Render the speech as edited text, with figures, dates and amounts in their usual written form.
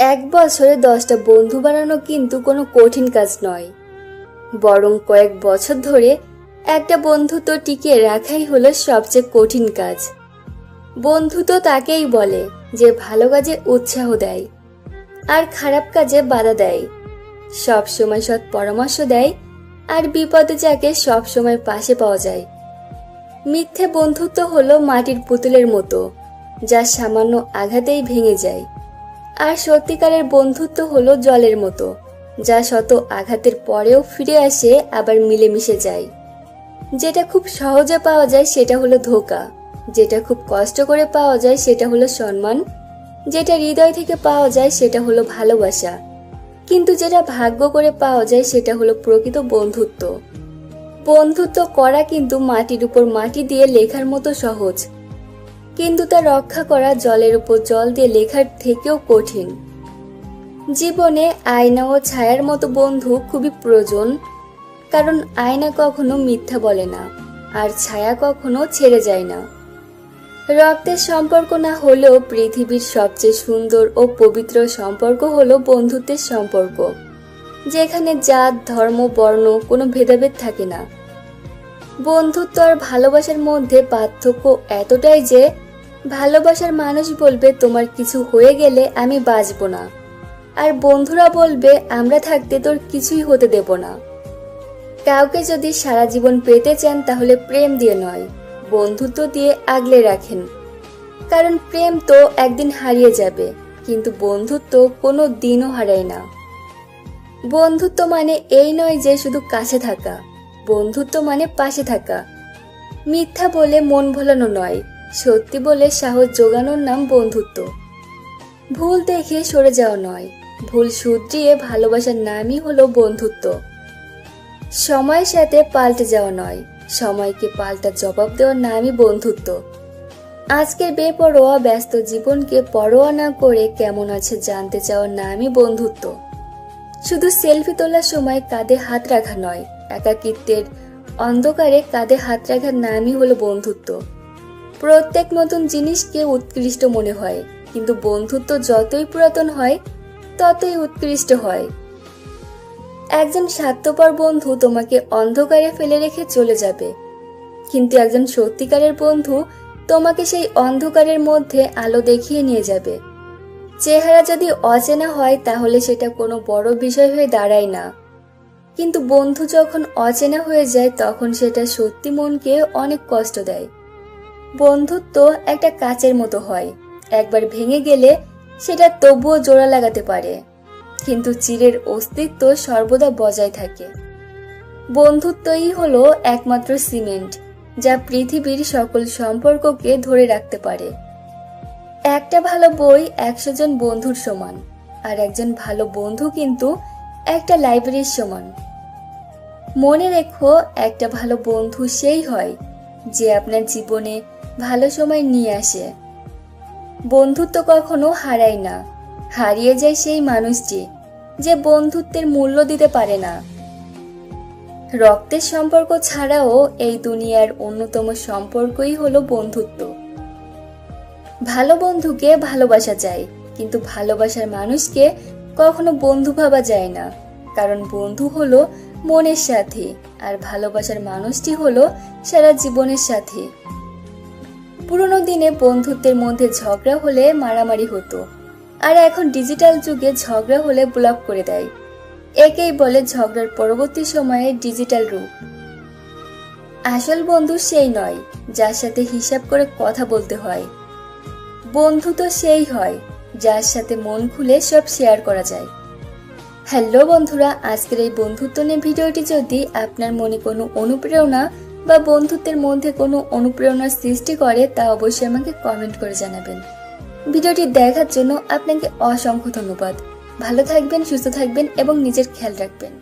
এক বছরে 10টা বন্ধু বানানো কিন্তু কোনো কঠিন কাজ নয়, বরং কয়েক বছর ধরে একটা বন্ধুত্ব টিকিয়ে রাখাই হলো সবচেয়ে কঠিন কাজ। বন্ধুত্ব তাকেই বলে যে ভালো কাজে উৎসাহ দেয় আর খারাপ কাজে বাধা দেয়, সব সময় সৎ পরামর্শ দেয় আর বিপদে যাকে সব সময় পাশে পাওয়া যায়। মিথ্যে বন্ধুত্ব হলো মাটির পুতুলের মতো, যা সামান্য আঘাতেই ভেঙে যায়। আর সত্যিকারের বন্ধুত্ব হলো জলের মতো, যা শত আঘাতের পরেও ফিরে আসে আবার মিলেমিশে যায়। যেটা খুব সহজে পাওয়া যায় সেটা হলো ধোঁকা, যেটা খুব কষ্ট করে পাওয়া যায় সেটা হলো সম্মান, যেটা হৃদয় থেকে পাওয়া যায় সেটা হলো ভালোবাসা, কিন্তু যেটা ভাগ্য করে পাওয়া যায় সেটা হলো প্রকৃত বন্ধুত্ব। বন্ধুত্ব করা কিন্তু মাটির উপর মাটি দিয়ে লেখার মতো সহজ, কিন্তু তা রক্ষা করা জলের উপর জল দিয়ে লেখার থেকেও কঠিন। জীবনে আয়না ও ছায়ার মতো বন্ধু খুবই প্রয়োজন, কারণ আয়না কখনো মিথ্যা বলে না আর ছায়া কখনো ছেড়ে যায় না। রক্তের সম্পর্ক না হলেও পৃথিবীর সবচেয়ে সুন্দর ও পবিত্র সম্পর্ক হলো বন্ধুত্বের সম্পর্ক, যেখানে জাত ধর্ম বর্ণ কোনো ভেদাভেদ থাকে না। বন্ধুত্ব আর ভালোবাসার মধ্যে পার্থক্য এতটাই যে ভালোবাসার মানুষ বলবে তোমার কিছু হয়ে গেলে আমি বাঁচব না, আর বন্ধুরা বলবে আমরা থাকতে তোর কিছুই হতে দেব না। কাউকে যদি সারা জীবন পেতে চান তাহলে প্রেম দিয়ে নয়, বন্ধুত্ব দিয়ে আগলে রাখেন, কারণ প্রেম তো একদিন হারিয়ে যাবে, কিন্তু বন্ধুত্ব কোনো দিনও হারায় না। বন্ধুত্ব মানে এই নয় যে শুধু কাছে থাকা, বন্ধুত্ব মানে পাশে থাকা। মিথ্যা বলে মন ভোলানো নয়, সত্যি বলে সাহস জোগানোর নাম বন্ধুত্ব। ভুল দেখে সরে যাওয়া নয়, ভুল শুধরিয়ে ভালোবাসার নামই হলো বন্ধুত্ব। সময়ের সাথে পাল্টে যাওয়া নয়, সময়কে পাল্টা জবাব দেওয়ার নামই বন্ধুত্ব। আজকের বেপরোয়া ব্যস্ত জীবনকে পরোয়া না করে কেমন আছে জানতে চাওয়ার নামই বন্ধুত্ব। শুধু সেলফি তোলার সময় কাঁধে হাত রাখা নয়, একাকিত্বের অন্ধকারে কাঁধে হাত রাখার নামই হলো বন্ধুত্ব। প্রত্যেক নতুন জিনিসকে উৎকৃষ্ট মনে হয়, কিন্তু বন্ধুত্ব যতই পুরাতন হয় ততই উৎকৃষ্ট হয়। একজন স্বার্থপর বন্ধু তোমাকে অন্ধকারে ফেলে রেখে চলে যাবে, কিন্তু একজন সত্যিকারের বন্ধু তোমাকে সেই অন্ধকারের মধ্যে আলো দেখিয়ে নিয়ে যাবে। চেহারা যদি অচেনা হয় তাহলে সেটা কোনো বড় বিষয় হয়ে দাঁড়ায় না, কিন্তু বন্ধু যখন অচেনা হয়ে যায় তখন সেটা সত্যি মনকে অনেক কষ্ট দেয়। বন্ধুত্ব একটা কাচের মতো হয়, একবার ভেঙে গেলে সেটা তবুও জোড়া লাগাতে পারে, কিন্তু চিরের অস্তিত্ব সর্বদা বজায় থাকে। বন্ধুত্বই হলো একমাত্র সিমেন্ট যা পৃথিবীর সকল সম্পর্ককে ধরে রাখতে পারে। একটা ভালো বই 100 জন বন্ধুর সমান, আর একজন ভালো বন্ধু কিন্তু একটা লাইব্রেরির সমান। মনে রেখো, একটা ভালো বন্ধু সেই হয় যে আপনার জীবনে ভালো সময় নিয়ে আসে। বন্ধুত্ব কখনো হারায় না, হারিয়ে যায় সেই মানুষটি যে বন্ধুত্বের মূল্য দিতে পারে না। রক্তের সম্পর্ক ছাড়াও এই দুনিয়ার অন্যতম সম্পর্কই হলো বন্ধুত্ব। ভালো বন্ধুকে ভালোবাসা যায়, কিন্তু ভালোবাসার মানুষকে কখনো বন্ধু ভাবা যায় না, কারণ বন্ধু হলো মনের সাথী আর ভালোবাসার মানুষটি হলো সারা জীবনের সাথী। পুরোনো দিনে বন্ধুত্বের মধ্যে ঝগড়া হলে মারামারি হতো, আর এখন ডিজিটাল যুগে ঝগড়া হলে ব্লক করে দেয়। একেই বলে ঝগড়ার পরবর্তী সময়ে ডিজিটাল রূপ। আসল বন্ধু সেই নয় যার সাথে হিসাব করে কথা বলতে হয়, বন্ধু তো সেই হয় যার সাথে মন খুলে সব শেয়ার করা যায়। হ্যালো বন্ধুরা, আজকের এই বন্ধুত্ব নিয়ে ভিডিওটি যদি আপনার মনে কোনো অনুপ্রেরণা বা বন্ধুত্বের মধ্যে কোনো অনুপ্রেরণার সৃষ্টি করে তা অবশ্যই আমাকে কমেন্ট করে জানাবেন। ভিডিওটি দেখার জন্য আপনাকে অসংখ্য ধন্যবাদ। ভালো থাকবেন, সুস্থ থাকবেন এবং নিজের খেয়াল রাখবেন।